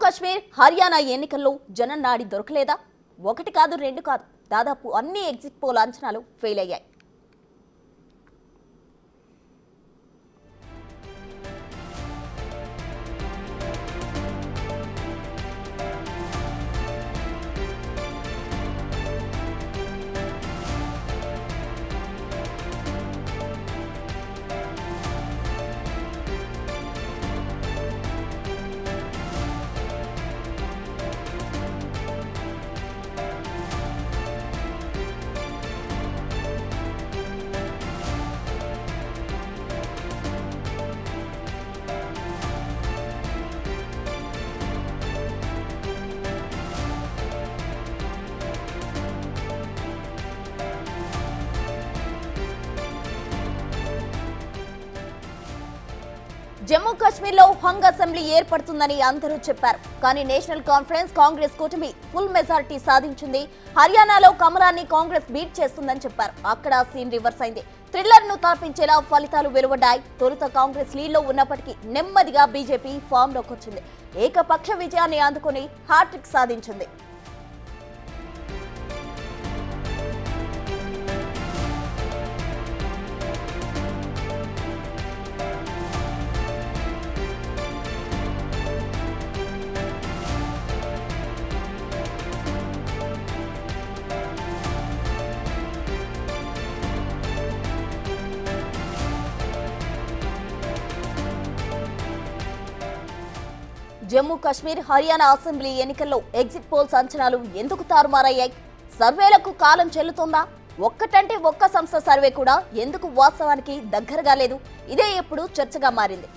కాశ్మీర్ హర్యానా ఎన్నికల్లో జనం నాడి దొరకలేదా? ఒకటి కాదు రెండు కాదు, దాదాపు అన్ని ఎగ్జిట్ పోల్ అంచనాలు ఫెయిల్ అయ్యాయి. జమ్మూ కాశ్మీర్లో హంగ్ అసెంబ్లీ ఏర్పడుతుందని అందరూ చెప్పారు. కానీ నేషనల్ కాన్ఫరెన్స్ కాంగ్రెస్ కూటమి ఫుల్ మెజారిటీ సాధించింది. హర్యానాలో కమలాన్ని కాంగ్రెస్ బీట్ చేస్తుందని చెప్పారు. అక్కడ సీన్ రివర్స్ అయింది. థ్రిల్లర్ ను తార్పించేలా ఫలితాలు వెలువడ్డాయి. తొలుత కాంగ్రెస్ లీడ్లో ఉన్నప్పటికీ నెమ్మదిగా బీజేపీ ఫామ్ లోకి వచ్చింది. ఏకపక్ష విజయాన్ని అందుకుని హ్యాట్రిక్ సాధించింది. జమ్మూ కాశ్మీర్ హర్యానా అసెంబ్లీ ఎన్నికల్లో ఎగ్జిట్ పోల్స్ అంచనాలు ఎందుకు తారుమారయ్యాయి? సర్వేలకు కాలం చెల్లుతోందా? ఒక్కటంటే ఒక్క సంస్థ సర్వే కూడా ఎందుకు వాస్తవానికి దగ్గరగా లేదు? ఇదే ఇప్పుడు చర్చగా మారింది.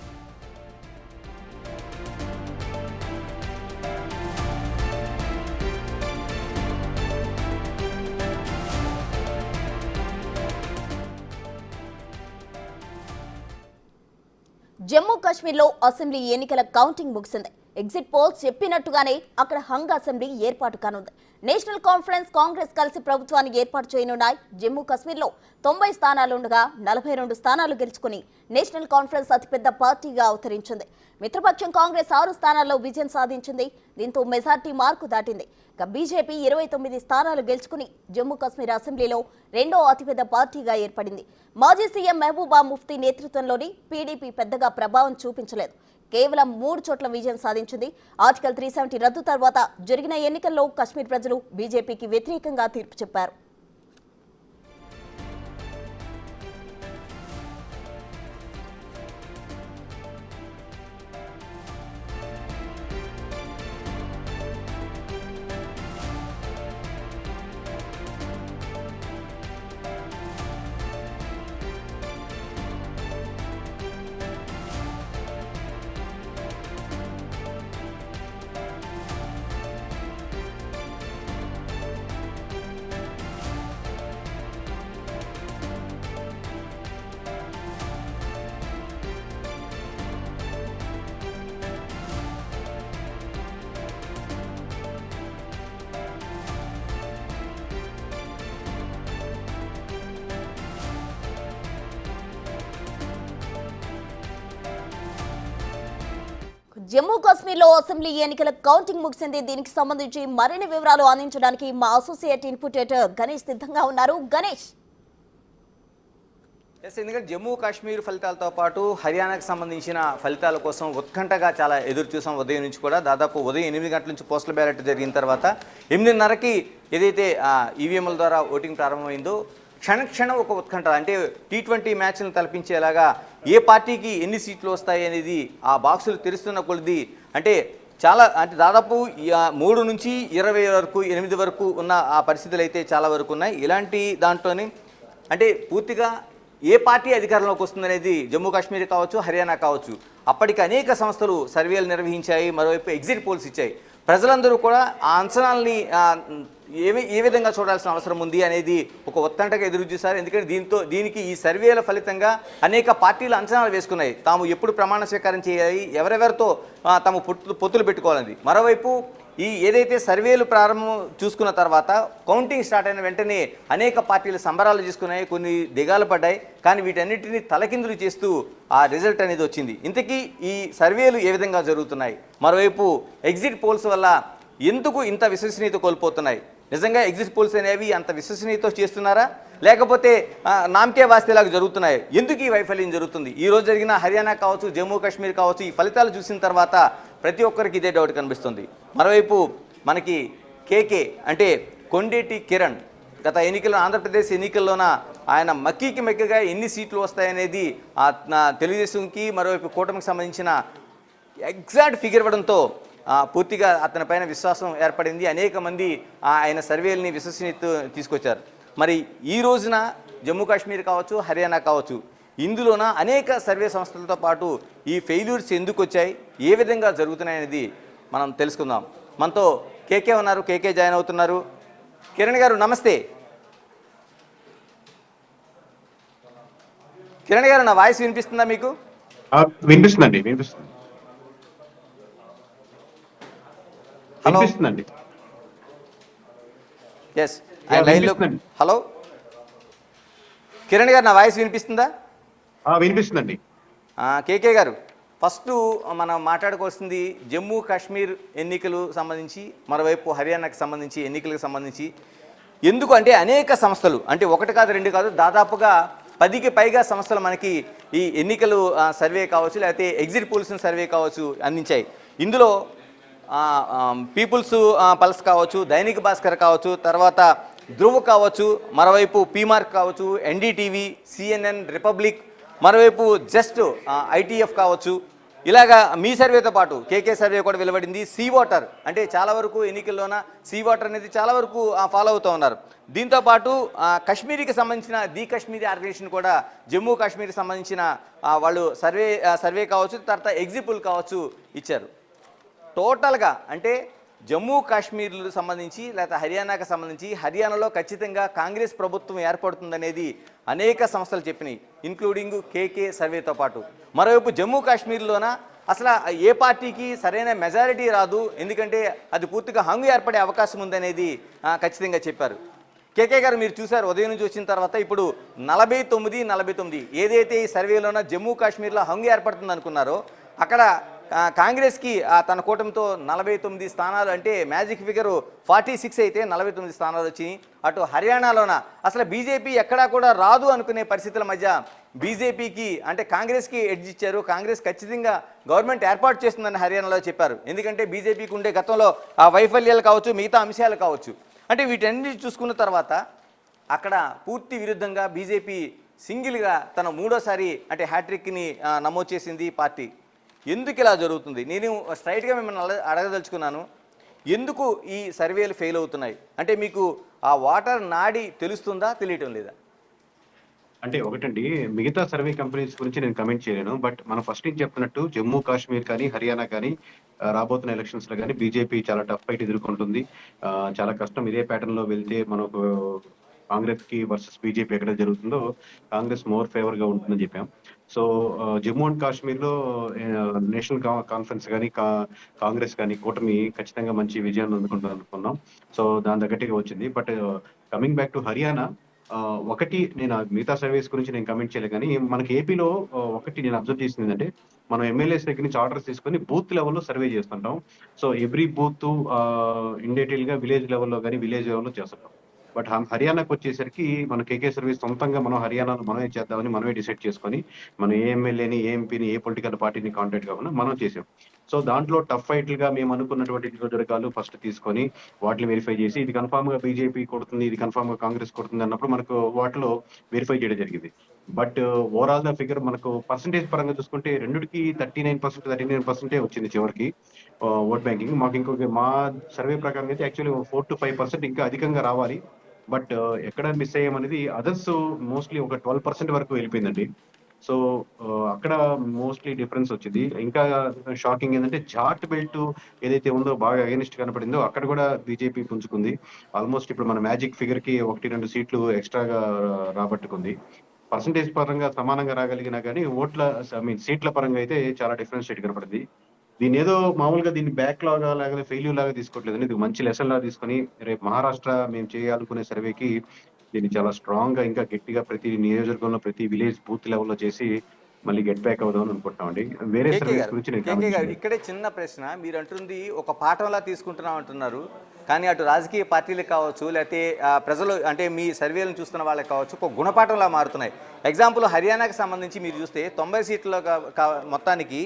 జమ్మూ కాశ్మీర్లో అసెంబ్లీ ఎన్నికల కౌంటింగ్ ముగిసింది. ఎగ్జిట్ పోల్స్ చెప్పినట్టుగానే అక్కడ హంగ్ అసెంబ్లీ ఏర్పాటు కానుంది. నేషనల్ కాన్ఫరెన్స్ కాంగ్రెస్ కలిసి ప్రభుత్వాన్ని ఏర్పాటు చేయనున్నాయి. జమ్మూ కాశ్మీర్లో 90 స్థానాలుండగా 42 స్థానాలు గెలుచుకుని నేషనల్ కాన్ఫరెన్స్ అతిపెద్ద పార్టీగా అవతరించింది. మిత్రపక్షం కాంగ్రెస్ 6 స్థానాల్లో విజయం సాధించింది. దీంతో మెజార్టీ మార్కు దాటింది. ఇక బీజేపీ 29 స్థానాలు గెలుచుకుని జమ్మూ కాశ్మీర్ అసెంబ్లీలో రెండో అతిపెద్ద పార్టీగా ఏర్పడింది. మాజీ సీఎం మెహబూబా ముఫ్తీ నేతృత్వంలోని పీడీపీ పెద్దగా ప్రభావం చూపించలేదు. కేవలం 3 చోట్ల విజయం సాధించింది. ఆర్టికల్ 370 రద్దు తర్వాత జరిగిన ఎన్నికల్లో కశ్మీర్ ప్రజలు బీజేపీకి వ్యతిరేకంగా తీర్పు చెప్పారు. జమ్మూ కాశ్మీర్లో అసెంబ్లీ ఎన్నికల కౌంటింగ్ ముగిసింది. దీనికి సంబంధించి మరిన్ని వివరాలు అందించడానికి మా అసోసియేట్ ఇన్పుట్ ఎడిటర్ గణేష్ సిద్ధంగా ఉన్నారు. గణేష్, ఎందుకంటే జమ్మూ కాశ్మీర్ ఫలితాలతో పాటు హర్యానాకు సంబంధించిన ఫలితాల కోసం ఉత్కంఠగా చాలా ఎదురు చూసాం. ఉదయం నుంచి కూడా దాదాపు ఉదయం 8 గంటల నుంచి పోస్టల్ బ్యాలెట్ జరిగిన తర్వాత 8:30కి ఏదైతే ఈవీఎంల ద్వారా ఓటింగ్ ప్రారంభమైందో క్షణక్షణం ఒక ఉత్కంఠ, అంటే T20 మ్యాచ్లను తలపించేలాగా ఏ పార్టీకి ఎన్ని సీట్లు వస్తాయి అనేది ఆ బాక్సులు తెరుస్తున్న కొలది అంటే దాదాపు 3 నుంచి 20 వరకు 8 వరకు ఉన్న ఆ పరిస్థితులు అయితే చాలా వరకు ఉన్నాయి. ఇలాంటి దాంట్లోనే అంటే పూర్తిగా ఏ పార్టీ అధికారంలోకి వస్తుందనేది జమ్మూ కాశ్మీర్ కావచ్చు, హర్యానా కావచ్చు, అప్పటికి అనేక సంస్థలు సర్వేలు నిర్వహించాయి. మరోవైపు ఎగ్జిట్ పోల్స్ ఇచ్చాయి. ప్రజలందరూ కూడా ఆ అంచనాల్ని ఏ విధంగా చూడాల్సిన అవసరం ఉంది అనేది ఒక ఉత్కంఠగా ఎదురు చూశారు. ఎందుకంటే దీనికి ఈ సర్వేల ఫలితంగా అనేక పార్టీలు అంచనాలు వేసుకున్నాయి. తాము ఎప్పుడు ప్రమాణ స్వీకారం చేయాలి, ఎవరెవరితో తాము పొత్తులు పెట్టుకోవాలని. మరోవైపు ఏదైతే సర్వేలు ప్రారంభం చూసుకున్న తర్వాత కౌంటింగ్ స్టార్ట్ అయిన వెంటనే అనేక పార్టీలు సంబరాలు చేసుకున్నాయి, కొన్ని దిగాలు పడ్డాయి. కానీ వీటన్నిటిని తలకిందులు చేస్తూ ఆ రిజల్ట్ అనేది వచ్చింది. ఇంతకీ ఈ సర్వేలు ఏ విధంగా జరుగుతున్నాయి, మరోవైపు ఎగ్జిట్ పోల్స్ వల్ల ఎందుకు ఇంత విశ్వసనీయత కోల్పోతున్నాయి, నిజంగా ఎగ్జిట్ పోల్స్ అనేవి అంత విశ్వసనీయత చేస్తున్నారా, లేకపోతే నామకే వాస్తేలాగా జరుగుతున్నాయి, ఎందుకు ఈ వైఫల్యం జరుగుతుంది? ఈ రోజు జరిగిన హర్యానా కావచ్చు, జమ్మూ కాశ్మీర్ కావచ్చు, ఈ ఫలితాలు చూసిన తర్వాత ప్రతి ఒక్కరికి ఇదే డౌట్ కనిపిస్తుంది. మరోవైపు మనకి కేకే అంటే కొండేటి కిరణ్ గత ఎన్నికల్లో, ఆంధ్రప్రదేశ్ ఎన్నికల్లోన ఆయన మక్కిగా ఎన్ని సీట్లు వస్తాయనేది తెలుగుదేశంకి మరోవైపు కూటమికి సంబంధించిన ఎగ్జాక్ట్ ఫిగర్ ఇవ్వడంతో పూర్తిగా అతనిపైన విశ్వాసం ఏర్పడింది. అనేక మంది ఆయన సర్వేలని విశ్వసనీయత తీసుకొచ్చారు. మరి ఈ రోజున జమ్మూ కాశ్మీర్ కావచ్చు, హర్యానా కావచ్చు, ఇందులోన అనేక సర్వే సంస్థలతో పాటు ఈ ఫెయిల్యూర్స్ ఎందుకు వచ్చాయి, ఏ విధంగా జరుగుతున్నాయి అనేది మనం తెలుసుకుందాం. మనతో కేకే ఉన్నారు, కేకే జాయిన్ అవుతున్నారు. కిరణ్ గారు నమస్తే. కిరణ్ గారు, నా వాయిస్ వినిపిస్తుందా మీకు? వినిపిస్తుందండి, వినిపిస్తుంది. వినిపిస్తుందండి. ఎస్, హలో కిరణ్ గారు, నా వాయిస్ వినిపిస్తుందా? వినిపిస్తుందండి. కేకే గారు, ఫస్ట్ మనం మాట్లాడుకోవాల్సింది జమ్మూ కాశ్మీర్ ఎన్నికలు సంబంధించి, మరోవైపు హర్యానాకి సంబంధించి ఎన్నికలకు సంబంధించి. ఎందుకు అంటే అనేక సంస్థలు, అంటే ఒకటి కాదు రెండు కాదు, దాదాపుగా 10కి పైగా సంస్థలు మనకి ఈ ఎన్నికలు సర్వే కావచ్చు, లేకపోతే ఎగ్జిట్ పోల్స్ సర్వే కావచ్చు అందించాయి. ఇందులో పీపుల్స్ పల్స్ కావచ్చు, దైనిక్ భాస్కర్ కావచ్చు, తర్వాత ధ్రువ్ కావచ్చు, మరోవైపు పీమార్క్ కావచ్చు, ఎన్డీటీవీ, సిఎన్ఎన్, రిపబ్లిక్, మరోవైపు జస్ట్ ఐటీఎఫ్ కావచ్చు. ఇలాగా మీ సర్వేతో పాటు కేకే సర్వే కూడా వెలువడింది. సీ వాటర్ అంటే చాలా వరకు ఎన్నికల్లోన సీ వాటర్ అనేది చాలా వరకు ఫాలో అవుతూ ఉన్నారు. దీంతోపాటు కాశ్మీరీకి సంబంధించిన ది కాశ్మీరీ ఆర్గనైజేషన్ కూడా జమ్మూ కాశ్మీర్కి సంబంధించిన వాళ్ళు సర్వే కావచ్చు, తర్వాత ఎగ్జిట్ పోల్ కావచ్చు ఇచ్చారు. టోటల్గా అంటే జమ్మూ కాశ్మీర్లకు సంబంధించి లేదా హర్యానాకు సంబంధించి, హర్యానాలో ఖచ్చితంగా కాంగ్రెస్ ప్రభుత్వం ఏర్పడుతుందనేది అనేక సంస్థలు చెప్పినాయి, ఇంక్లూడింగ్ కేకే సర్వేతో పాటు. మరోవైపు జమ్మూ కాశ్మీర్లోన అసలు ఏ పార్టీకి సరైన మెజారిటీ రాదు, ఎందుకంటే అది పూర్తిగా హంగు ఏర్పడే అవకాశం ఉందనేది ఖచ్చితంగా చెప్పారు. కేకే గారు, మీరు చూశారు ఉదయం నుంచి వచ్చిన తర్వాత ఇప్పుడు 49 ఏదైతే ఈ సర్వేలోన జమ్మూ కాశ్మీర్లో హంగు ఏర్పడుతుంది అనుకున్నారో, అక్కడ కాంగ్రెస్కి తన కూటమితో 49 స్థానాలు, అంటే మ్యాజిక్ ఫిగర్ 46 అయితే 49 స్థానాలు వచ్చినాయి. అటు హర్యానాలోన అసలు బీజేపీ ఎక్కడా కూడా రాదు అనుకునే పరిస్థితుల మధ్య బీజేపీకి అంటే కాంగ్రెస్కి ఎడ్జ్ ఇచ్చారు. కాంగ్రెస్ ఖచ్చితంగా గవర్నమెంట్ ఏర్పాటు చేస్తుందని హర్యానాలో చెప్పారు. ఎందుకంటే బీజేపీకి ఉండే గతంలో ఆ వైఫల్యాలు కావచ్చు, మిగతా అంశాలు కావచ్చు, అంటే వీటన్నిటి చూసుకున్న తర్వాత అక్కడ పూర్తి విరుద్ధంగా బీజేపీ సింగిల్గా తన 3వ అంటే హ్యాట్రిక్ని నమోదు చేసింది పార్టీ. ఎందుకు ఇలా జరుగుతుంది? నేను స్ట్రైట్గా మిమ్మల్ని అడగదలుచుకున్నాను, ఎందుకు ఈ సర్వేలు ఫెయిల్ అవుతున్నాయి? అంటే మీకు ఆ వాటర్ నాడి తెలుస్తుందా, తెలియటం లేదా? అంటే ఒకటండి, మిగతా సర్వే కంపెనీస్ గురించి నేను కమెంట్ చేయలేను. బట్ మనం ఫస్ట్ నుంచి చెప్తున్నట్టు జమ్మూ కాశ్మీర్ కానీ హర్యానా కానీ రాబోతున్న ఎలక్షన్స్ లో కానీ బీజేపీ చాలా టఫ్ ఫైట్ ఎదుర్కొంటుంది. చాలా కష్టం. ఇదే ప్యాటర్న్ లో వెళ్తే మనకు కాంగ్రెస్ కి వర్సెస్ బీజేపీ ఎక్కడ జరుగుతుందో కాంగ్రెస్ మోర్ ఫేవర్ గా ఉంటుందని చెప్పాం. సో జమ్మూ అండ్ కాశ్మీర్ లో నేషనల్ కాన్ఫరెన్స్ కానీ కాంగ్రెస్ కానీ కూటమి ఖచ్చితంగా మంచి విజయాన్ని అందుకుంటుంది అనుకున్నాం. సో దాని తగ్గట్టుగా వచ్చింది. But coming back to Haryana, ఒకటి నేను మిగతా సర్వీస్ గురించి నేను కమెంట్ చేయలేదు, కానీ మనకి ఏపీలో ఒకటి నేను అబ్జర్వ్ చేసింది ఏంటంటే, మనం ఎమ్మెల్యేస్ దగ్గర నుంచి ఆర్డర్స్ తీసుకొని బూత్ లెవెల్లో సర్వే చేస్తుంటాం. So every booth in detail గా విలేజ్ లెవెల్లో కానీ విలేజ్ లెవెల్లో చేస్తుంటాం. బట్ హర్యానాకు వచ్చేసరికి మన కేకే సర్వీస్ సొంతంగా మనం హర్యానాలో మనమే చేద్దామని మనమే డిసైడ్ చేసుకొని మనం ఏ ఎమ్మెల్యేని, ఏ ఎంపీని, ఏ పొలిటికల్ పార్టీని కాంటాక్ట్ కాకుండా మనం చేసాం. సో దాంట్లో టఫ్ ఫైట్లుగా మేము అనుకున్నటువంటి నియోజకవర్గాలు ఫస్ట్ తీసుకొని వాటిని వెరిఫై చేసి ఇది కన్ఫామ్ గా బీజేపీ కొడుతుంది, ఇది కన్ఫామ్ గా కాంగ్రెస్ కొడుతుంది అన్నప్పుడు మనకు వాటిలో వెరిఫై చేయడం జరిగింది. బట్ ఓవరాల్ గా ఫిగర్ మనకు పర్సంటేజ్ పరంగా చూసుకుంటే రెండుకి 39% వచ్చింది చివరికి ఓట్ బ్యాంకింగ్. మాకు ఇంకొక మా సర్వే ప్రకారం అయితే యాక్చువల్లీ 4 to 5% ఇంకా అధికంగా రావాలి. బట్ ఎక్కడ మిస్ అయ్యామనేది అదర్స్ మోస్ట్లీ ఒక 12% వరకు వెళ్ళిపోయిందండి. సో అక్కడ మోస్ట్లీ డిఫరెన్స్ వచ్చింది. ఇంకా షాకింగ్ ఏంటంటే జాట్ బెల్ట్ ఏదైతే ఉందో బాగా అగెనిస్ట్ కనపడిందో అక్కడ కూడా బీజేపీ పుంజుకుంది. ఆల్మోస్ట్ ఇప్పుడు మన మ్యాజిక్ ఫిగర్ కి 1-2 సీట్లు ఎక్స్ట్రాగా రాబట్టుకుంది. పర్సంటేజ్ పరంగా సమానంగా రాగలిగినా కానీ సీట్ల పరంగా అయితే చాలా డిఫరెన్షియేట్ కనపడింది. దీని ఏదో మామూలుగా దీన్ని బ్యాక్ లాగా లేకపోతే ఫెయిల్యూర్ లాగా తీసుకోవట్లేదండి. ఇది మంచి లెసన్ లాగా తీసుకొని రేపు మహారాష్ట్ర మేము చేయాలనుకునే సర్వేకి దీన్ని చాలా స్ట్రాంగ్ గా ఇంకా గట్టిగా ప్రతి నియోజకవర్గంలో ప్రతి విలేజ్ బూత్ లెవెల్లో చేసి మళ్ళీ గెట్ బ్యాక్ అవుదామని అనుకుంటున్నామండి. వేరే సర్వేస్ గురించి నేను కేకే కామెంట్ గారు చేయను. ఇక్కడే చిన్న ప్రశ్న. మీరు అంటుంది ఒక పాఠంలా తీసుకుంటున్నాం అంటున్నారు, కానీ అటు రాజకీయ పార్టీలకు కావచ్చు, లేకపోతే ప్రజలు అంటే మీ సర్వేలను చూస్తున్న వాళ్ళకి కావచ్చు ఒక గుణపాఠంలా మారుతున్నాయి. ఎగ్జాంపుల్ హర్యానాకి సంబంధించి మీరు చూస్తే 90 సీట్ల మొత్తానికి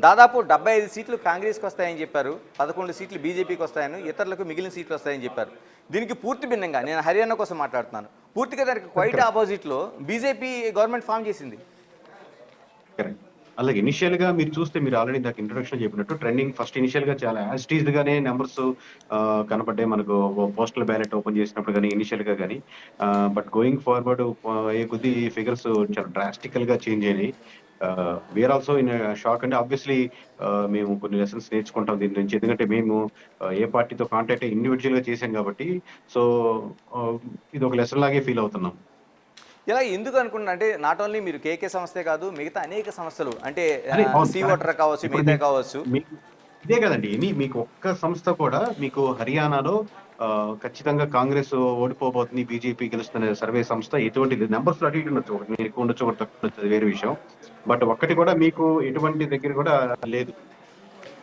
దాదాపు 75 సీట్లు కాంగ్రెస్కి వస్తాయని చెప్పారు, 11 సీట్లు బీజేపీకి వస్తాయని, ఇతరులకు మిగిలిన సీట్లు వస్తాయని చెప్పారు. దీనికి పూర్తి భిన్నంగా నేను హర్యానా కోసం మాట్లాడుతున్నాను. పూర్తిగా దానికి క్వైట్ ఆపోజిట్లో బీజేపీ గవర్నమెంట్ ఫామ్ చేసింది. కరెక్ట్. అలాగే ఇనిషియల్ గా మీరు చూస్తే మీరు ఆల్రెడీ ఇందాక ఇంట్రొడక్షన్ చెప్పినట్టు ట్రెండింగ్ ఫస్ట్ ఇనిషియల్ గా చాలా యాస్టీజ్ గానే నెంబర్స్ కనపడ్డాయి మనకు పోస్టల్ బ్యాలెట్ ఓపెన్ చేసినప్పుడు కానీ ఇనిషియల్ గా కానీ. బట్ గోయింగ్ ఫార్వర్డ్ అయ్యే కొద్ది ఫిగర్స్ చాలా డ్రాస్టికల్ గా చేంజ్ అయినాయి. Were also in shock. అంటే ఆబ్వియస్లీ మేము కొన్ని లెసన్స్ నేర్చుకుంటాం దీని నుంచి, ఎందుకంటే మేము ఏ పార్టీతో కాంటాక్ట్ ఇండివిజువల్ గా చేసాం కాబట్టి. సో ఇది ఒక లెసన్ లాగే ఫీల్ అవుతున్నాం. ఇలా ఎందుకు అనుకుంటున్నా అంటే నాట్ ఓన్లీ మీరు కేకే సంస్థే కాదు, మిగతా అనేక సంస్థలు అంటే అదే అవును, సీ correct. ఓటర్ కావచ్చు, ఇప్పుడు మిగతా కావచ్చు. ఇదే కదండి మీకు ఒక్క సంస్థ కూడా మీకు హర్యానాలో ఖచ్చితంగా కాంగ్రెస్ ఓడిపోబోతుంది బీజేపీ గెలుస్తున్న సర్వే సంస్థ ఎటువంటి నెంబర్స్ అటు ఇటు ఉండొచ్చు, ఒకటి ఎక్కువ ఉండొచ్చు ఒకటి తక్కువ ఉండొచ్చు, అది వేరే విషయం. బట్ ఒక్కటి కూడా మీకు ఎటువంటి దగ్గర కూడా లేదు.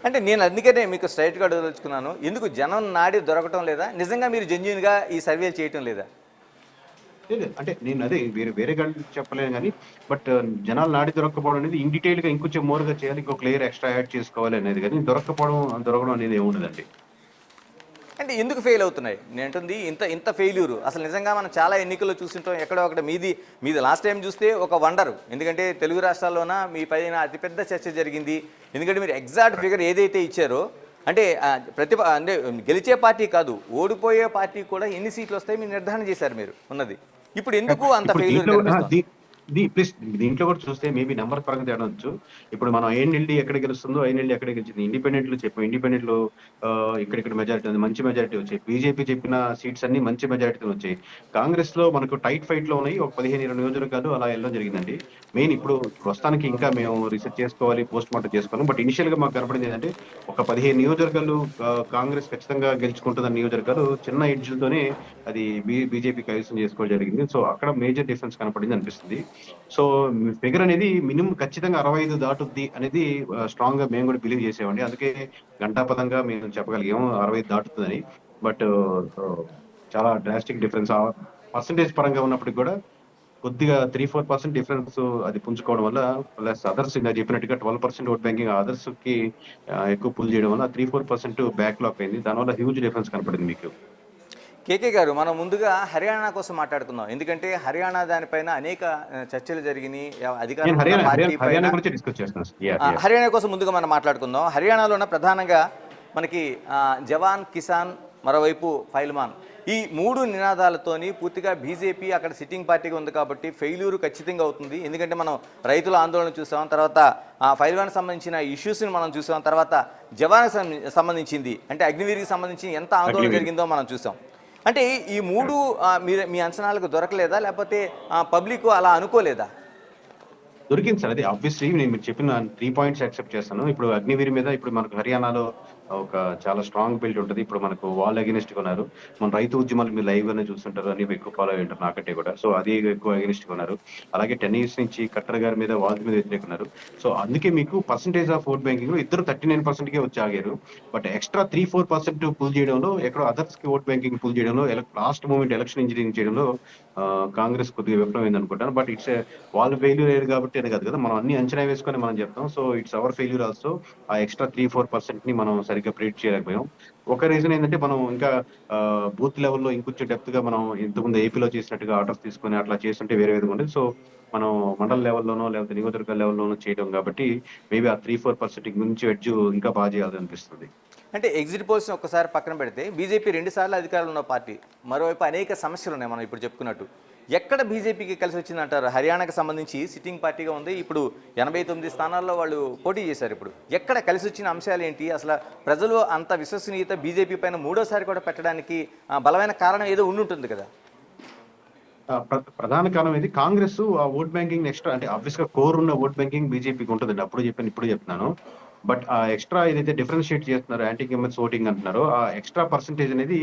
అంటే నేను అందుకనే మీకు స్ట్రైట్గా అడగదలుచుకున్నాను, ఎందుకు జనం నాడి దొరకటం లేదా, నిజంగా మీరు జెన్యున్గా ఈ సర్వేలు చేయటం లేదా? లేదు అంటే నేను అదే వేరే చెప్పలేను కానీ, బట్ జనాలు నాడి దొరకపోవడం అనేది ఇన్ డీటెయిల్ గా ఇంకొంచెం మోర్ గా చేయాలి, ఇంకొక లేయర్ ఎక్స్ట్రా యాడ్ చేసుకోవాలి అనేది, కానీ దొరకడం అనేది ఏముండదండి. అంటే ఎందుకు ఫెయిల్ అవుతున్నాయి నేను అంటుంది, ఇంత ఫెయిల్యూరు అసలు నిజంగా మనం చాలా ఎన్నికల్లో చూస్తుంటాం. ఎక్కడో ఒకటి మీది లాస్ట్ టైం చూస్తే ఒక వండరు, ఎందుకంటే తెలుగు రాష్ట్రాల్లోన మీ పైన అతిపెద్ద చర్చ జరిగింది. ఎందుకంటే మీరు ఎగ్జాక్ట్ ఫిగర్ ఏదైతే ఇచ్చారో అంటే అంటే గెలిచే పార్టీ కాదు, ఓడిపోయే పార్టీ కూడా ఎన్ని సీట్లు వస్తాయి మీరు నిర్ధారణ చేశారు మీరు ఉన్నది. ఇప్పుడు ఎందుకు అంత ఫెయిల్యూర్ కనిపిస్తుంది? ప్లస్ దీంట్లో కూడా చూస్తే మేబీ నెంబర్ పరంగా తేడా వచ్చు. ఇప్పుడు మనం ఐఎన్ఎల్డీ ఎక్కడ గెలుస్తుందో ఐఎన్ఎల్డీ ఎక్కడ గెలిచింది, ఇండిపెండెంట్లు చెప్పాం, ఇండిపెండెంట్లు ఇక్కడ మెజారిటీ ఉంది, మంచి మెజారిటీ వచ్చాయి. బీజేపీ చెప్పిన సీట్స్ అన్ని మంచి మెజారిటీ వచ్చాయి. కాంగ్రెస్ లో మనకు టైట్ ఫైట్ లో ఉన్నాయి, ఒక 15-20 నియోజకవర్గాలు అలా వెళ్ళడం జరిగిందండి. మెయిన్ ఇప్పుడు ప్రస్తుతానికి ఇంకా మేము రీసెర్చ్ చేసుకోవాలి, పోస్ట్ మార్టం చేసుకోవాలి. బట్ ఇనిషియల్ గా మాకు కనపడింది ఏంటంటే ఒక 15 నియోజకవర్గాలు కాంగ్రెస్ ఖచ్చితంగా గెలుచుకుంటున్న నియోజకవర్గాలు చిన్న ఎడ్జ్లతోనే అది బీజేపీ కైవసం చేసుకోవడం జరిగింది. సో అక్కడ మేజర్ డిఫరెన్స్ కనపడింది అనిపిస్తుంది. సో ఫిగర్ అనేది మినిమం ఖచ్చితంగా 65 దాటుద్ది అనేది స్ట్రాంగ్ గా మేము కూడా బిలీవ్ చేసామండి. అందుకే గంటాపదంగా మేము చెప్పగలిగాము 65 దాటుతుందని. బట్ చాలా డ్రాస్టిక్ డిఫరెన్స్ పర్సంటేజ్ పరంగా ఉన్నప్పటికి కూడా కొద్దిగా 3-4% డిఫరెన్స్ అది పుంజుకోవడం వల్ల, ప్లస్ అదర్స్ ఇందా చెప్పినట్టుగా 12% ఓట్ బ్యాంకింగ్ అదర్స్ కి ఎక్కువ పుల్ చేయడం వల్ల 3-4% బ్యాక్ లాక్ అయింది. దానివల్ల హ్యూజ్ డిఫరెన్స్ కనపడింది మీకు. కేకే గారు, మనం ముందుగా హర్యానా కోసం మాట్లాడుకుందాం, ఎందుకంటే హర్యానా దానిపైన అనేక చర్చలు జరిగినాయి. హర్యానా గురించి డిస్కస్ చేస్తున్నాం. హర్యానా కోసం ముందుగా మనం మాట్లాడుకుందాం. హర్యానాలోన ప్రధానంగా మనకి జవాన్, కిసాన్, మరోవైపు ఫైల్మాన్, ఈ 3 నినాదాలతోని పూర్తిగా బీజేపీ అక్కడ సిట్టింగ్ పార్టీగా ఉంది కాబట్టి ఫెయిల్యూర్ ఖచ్చితంగా అవుతుంది. ఎందుకంటే మనం రైతుల ఆందోళన చూసాం, తర్వాత ఫైల్మాన్ సంబంధించిన ఇష్యూస్ని మనం చూసాం, తర్వాత జవాన్కి సంబంధించింది అంటే అగ్నివీర్కి సంబంధించి ఎంత ఆందోళన జరిగిందో మనం చూసాం. అంటే ఈ 3 మీ అంచనాలకు దొరకలేదా, లేకపోతే పబ్లిక్ అలా అనుకోలేదా? దొరికింది సార్. అది ఆబ్వియస్లీ నేను మీరు చెప్పిన 3 పాయింట్స్ యాక్సెప్ట్ చేస్తాను. ఇప్పుడు అగ్నివీర్ మీద ఇప్పుడు మనకు హర్యానాలో ఒక చాలా స్ట్రాంగ్ బిల్డ్ ఉంటుంది. ఇప్పుడు మనకు వాల్ అగెనిస్ట్ ఉన్నారు. మన రైతు ఉద్యమాలు మీరు లైవ్ గానే చూస్తుంటారు, అన్ని ఎక్కువ ఫాలో అయి ఉంటారు నాకంటే కూడా. సో అది ఎక్కువ అగెనిస్ట్ ఉన్నారు. అలాగే 10 years నుంచి కట్టర్ గారి మీద వాళ్ళ మీద వ్యతిరేకున్నారు. సో అందుకే మీకు పర్సంటేజ్ ఆఫ్ ఓట్ బ్యాంకింగ్ ఇద్దరు 39% వచ్చి ఆగారు. బట్ ఎక్స్ట్రా 3-4% పుల్ చేయడంలో, ఎక్కడో అదర్స్ కి ఓట్ బ్యాంకింగ్ పుల్ చేయడంలో, లాస్ట్ మూమెంట్ ఎలక్షన్ ఇంజనీరింగ్ చేయడంలో కాంగ్రెస్ కొద్దిగా విఫలమైంది అనుకుంటాను. బట్ ఇట్స్ వాళ్ళు ఫెయిల్యూర్ అయ్యారు కాబట్టి అని కాదు కదా, మనం అన్ని అంచనా వేసుకొని మనం చెప్తాం. So it's our failure also. ఆ ఎక్స్ట్రా 3-4% ని మనం సరిగ్గా ప్రిడిక్ట్ చేయలేకపోయాం. ఒక రీజన్ ఏంటంటే మనం ఇంకా బూత్ లెవెల్లో ఇంకొంచెం డెప్త్ గా మనం ఇంతకుముందు ఏపీలో చేసినట్టుగా ఆర్డర్స్ తీసుకొని అట్లా చేస్తుంటే వేరే విధంగా ఉండేది. సో మనం మండల లెవెల్లోనో లేకపోతే నియోజకవర్గ లెవెల్లోనో చేయడం కాబట్టి మేబీ ఆ 3-4% నుంచి ఎడ్జ్ ఇంకా బాగా చేయాలని అనిపిస్తుంది. అంటే ఎగ్జిట్ పోల్స్ని ఒక్కసారి పక్కన పెడితే బీజేపీ 2 సార్లు అధికారంలో ఉన్న పార్టీ, మరోవైపు అనేక సమస్యలు ఉన్నాయి మనం ఇప్పుడు చెప్పుకున్నట్టు. ఎక్కడ బీజేపీకి కలిసి వచ్చిందంటారు? హర్యానాకి సంబంధించి సిట్టింగ్ పార్టీగా ఉంది, ఇప్పుడు 89 స్థానాల్లో వాళ్ళు పోటీ చేశారు. ఇప్పుడు ఎక్కడ కలిసి వచ్చిన అంశాలు ఏంటి? అసలు ప్రజలు అంత విశ్వసనీయత బీజేపీ పైన మూడోసారి కూడా పెట్టడానికి బలమైన కారణం ఏదో ఉండుంటుంది కదా? ప్రధాన కారణం ఇది కాంగ్రెస్ ఆ ఓట్ బ్యాంకింగ్ ఎక్స్ట్రా, అంటే ఆబ్వియస్ గా కోర్ ఉన్న ఓట్ బ్యాంకింగ్ బీజేపీకి ఉంటుందండి. అప్పుడు చెప్పాను, ఇప్పుడు చెప్తున్నాను. బట్ ఆ ఎక్స్ట్రా ఏదైతే డిఫరెన్షియేట్ చేస్తున్నారు, యాంటీ గిమ్మెట్స్ ఓటింగ్ అంటున్నారో, ఆ ఎక్స్ట్రా పర్సంటేజ్ అనేది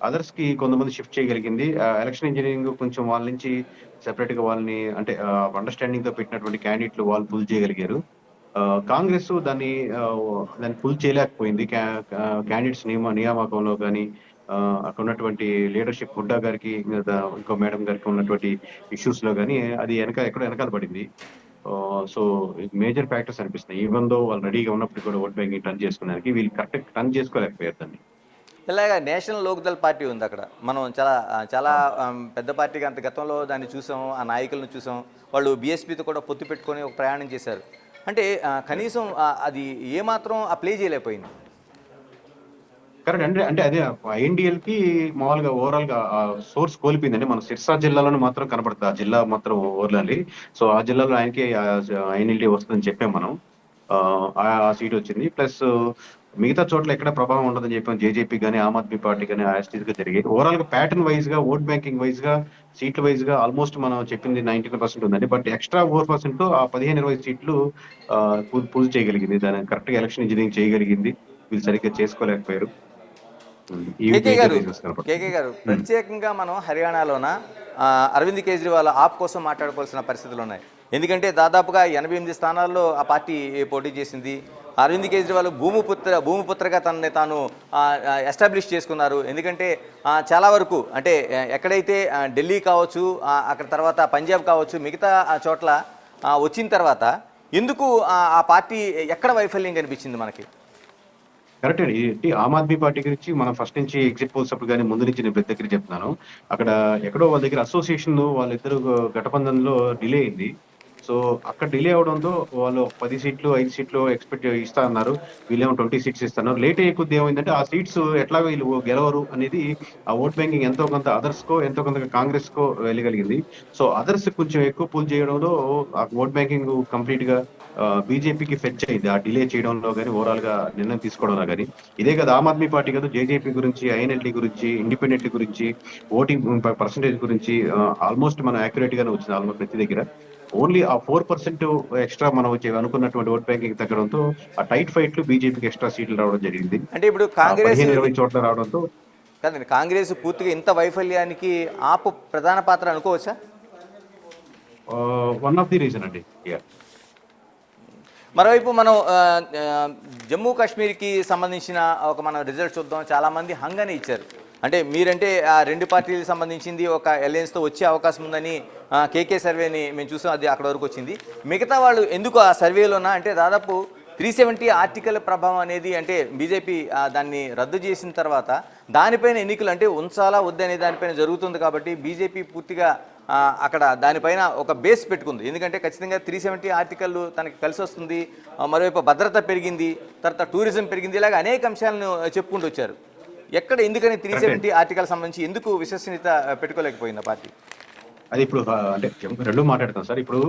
అదర్స్ కి కొంతమంది షిఫ్ట్ చేయగలిగింది. ఎలక్షన్ ఇంజనీరింగ్ కొంచెం వాళ్ళ నుంచి సెపరేట్ గా వాళ్ళని, అంటే అండర్స్టాండింగ్ తో పెట్టినటువంటి క్యాండిడేట్లు వాళ్ళు పుల్ చేయగలిగారు. కాంగ్రెస్ దాన్ని పుల్ చేయలేకపోయింది. క్యాండిడేట్స్ నియామకంలో కానీ, అక్కడ ఉన్నటువంటి లీడర్షిప్, హుడ్డా గారికి ఇంకో మేడం గారికి ఉన్నటువంటి ఇష్యూస్ లో కానీ అది ఎక్కడో వెనకాల పడింది. సో మేజర్ ఫ్యాక్టర్స్ అనిపిస్తున్నాయి. ఈవెన్ దో వాళ్ళు రెడీగా ఉన్నప్పుడు కూడా ఓట్ బ్యాంకింగ్ టర్న్ చేసుకున్నానికి వీళ్ళు కరెక్ట్ టర్న్ చేసుకోలేకపోయారు దాన్ని. ఇలాగా నేషనల్ లోక్దల్ పార్టీ ఉంది అక్కడ. మనం చాలా చాలా పెద్ద పార్టీగా అంత గతంలో దాన్ని చూసాం, ఆ నాయకులను చూసాం. వాళ్ళు బీఎస్పీతో కూడా పొత్తు పెట్టుకొని ఒక ప్రయాణం చేశారు. అంటే కనీసం అది ఏమాత్రం ఆ ప్లే చేయలేకపోయింది. కరెక్ట్. అంటే అదే ఐఎన్డిఎల్ కి మామూలుగా ఓవరాల్ గా సోర్స్ కోల్పోయిందండి. మన సిర్సా జిల్లాలోనే మాత్రం కనపడుతుంది ఆ జిల్లా మాత్రం ఓవర్లీ. సో ఆ జిల్లాలో ఆయనకి ఐఎన్ఎల్డి వస్తుందని చెప్పాం మనం. ఆ సీట్ వచ్చింది. ప్లస్ మిగతా చోట్ల ఎక్కడ ప్రభావం ఉండదని చెప్పాం. జేజేపీ కానీ, ఆమ్ ఆద్మీ పార్టీ కానీ యాస్టీస్ గా జరిగాయి. ఓవరాల్ గా ప్యాటర్న్ వైజ్ గా, ఓట్ బ్యాంకింగ్ వైజ్ గా, సీట్ల వైజ్ గా ఆల్మోస్ట్ మనం చెప్పింది 99% ఉందండి. బట్ ఎక్స్ట్రా 4% తో ఆ 15-20 సీట్లు పూల్ చేయగలిగింది. దాన్ని కరెక్ట్ గా ఎలక్షన్ ఇంజనీరింగ్ చేయగలిగింది. వీళ్ళు సరిగ్గా చేసుకోలేకపోయారు. కేకే గారు ప్రత్యేకంగా మనం హర్యానాలోన అరవింద్ కేజ్రీవాల్ ఆప్ కోసం మాట్లాడుకోవాల్సిన పరిస్థితులు ఉన్నాయి. ఎందుకంటే దాదాపుగా 88 స్థానాల్లో ఆ పార్టీ పోటీ చేసింది. అరవింద్ కేజ్రీవాల్ భూమిపుత్రగా తనని తాను ఎస్టాబ్లిష్ చేసుకున్నారు. ఎందుకంటే చాలా వరకు అంటే ఎక్కడైతే ఢిల్లీ కావచ్చు, అక్కడ తర్వాత పంజాబ్ కావచ్చు, మిగతా చోట్ల వచ్చిన తర్వాత ఎందుకు ఆ పార్టీ ఎక్కడ వైఫల్యం కనిపించింది మనకి? కరెక్ట్ అండి. ఆమ్ ఆద్మీ పార్టీ గురించి మనం ఫస్ట్ నుంచి ఎగ్జిట్ పోల్స్ అప్పుడు కానీ ముందు నుంచి నేను పెద్ద దగ్గర చెప్తున్నాను. అక్కడ ఎక్కడో వాళ్ళ దగ్గర అసోసియేషన్ వాళ్ళిద్దరు ఘటబంధన్లో డిలే అయింది. సో అక్కడ డిలే అవడంతో వాళ్ళు 10 సీట్లు 5 సీట్లు ఎక్స్పెక్ట్ ఇస్తా అన్నారు. వీళ్ళేమో 20 సీట్స్ ఇస్తున్నారు. లేట్ అయ్యే కొద్ది ఏమైందంటే ఆ సీట్స్ ఎట్లాగో వీళ్ళు గెలవరు అనేది ఆ ఓట్ బ్యాంకింగ్ ఎంతో కొంత అదర్స్ కో, ఎంతో కొంత కాంగ్రెస్ కో వెళ్ళగలిగింది. సో అదర్స్ కొంచెం ఎక్కువ పూల్ చేయడంలో ఆ ఓట్ బ్యాంకింగ్ కంప్లీట్ గా బీజేపీకి ఫెచ్ అయింది. ఆ డిలే చేయడంలో కానీ, ఓవరాల్ గా నిర్ణయం తీసుకోవడంలో కానీ. ఇదే కదా ఆమ్ ఆద్మీ పార్టీ కదా జేజేపీ గురించి, ఐఎన్ఎల్టీ గురించి, ఇండిపెండెంట్ గురించి, ఓటింగ్ పర్సంటేజ్ గురించి ఆల్మోస్ట్ మనం యాక్యురేట్ గానే వచ్చింది ఆల్మోస్ట్ ప్రతి దగ్గర. ఓన్లీ ఆ 4% ఎక్స్ట్రా మనం అనుకున్నటువంటి ఓట్ బ్యాంకింగ్ తగ్గడంతో ఆ టైట్ ఫైట్ లో బీజేపీకి ఎక్స్ట్రా సీట్లు రావడం జరిగింది. అంటే ఇప్పుడు కాంగ్రెస్ 15-20 చోట్ల రావడంతో కాదండి, కాంగ్రెస్ పూర్తిగా ఇంత వైఫల్యానికి ఆప్ ప్రధాన పాత్ర అనుకోవచ్చా? వన్ ఆఫ్ ది రీజన్ అండి. మరోవైపు మనం జమ్మూ కాశ్మీర్కి సంబంధించిన ఒక మనం రిజల్ట్ చూద్దాం. చాలామంది హంగానే ఇచ్చారు. అంటే మీరంటే ఆ రెండు పార్టీలకు సంబంధించింది ఒక అలయన్స్తో వచ్చే అవకాశం ఉందని కేకే సర్వేని మేము చూసాం, అది అక్కడ వరకు వచ్చింది. మిగతా వాళ్ళు ఎందుకు ఆ సర్వేలోనా అంటే దాదాపు 370 ఆర్టికల్ ప్రభావం అనేది, అంటే బీజేపీ దాన్ని రద్దు చేసిన తర్వాత దానిపైన ఎన్నికలు అంటే ఉంచాలా వద్దనే దానిపైన జరుగుతుంది. కాబట్టి బీజేపీ పూర్తిగా అక్కడ దానిపైన ఒక బేస్ పెట్టుకుంది. ఎందుకంటే ఖచ్చితంగా 370 ఆర్టికల్ తనకి కలిసి వస్తుంది. మరోవైపు భద్రత పెరిగింది, తర్వాత టూరిజం పెరిగింది, ఇలాగ అనేక అంశాలను చెప్పుకుంటూ వచ్చారు. ఎక్కడ ఎందుకని 370 ఆర్టికల్ సంబంధించి ఎందుకు విశ్వసనీయత పెట్టుకోలేకపోయింది పార్టీ? అది ఇప్పుడు అంటే రెండు మాట్లాడతాం సార్. ఇప్పుడు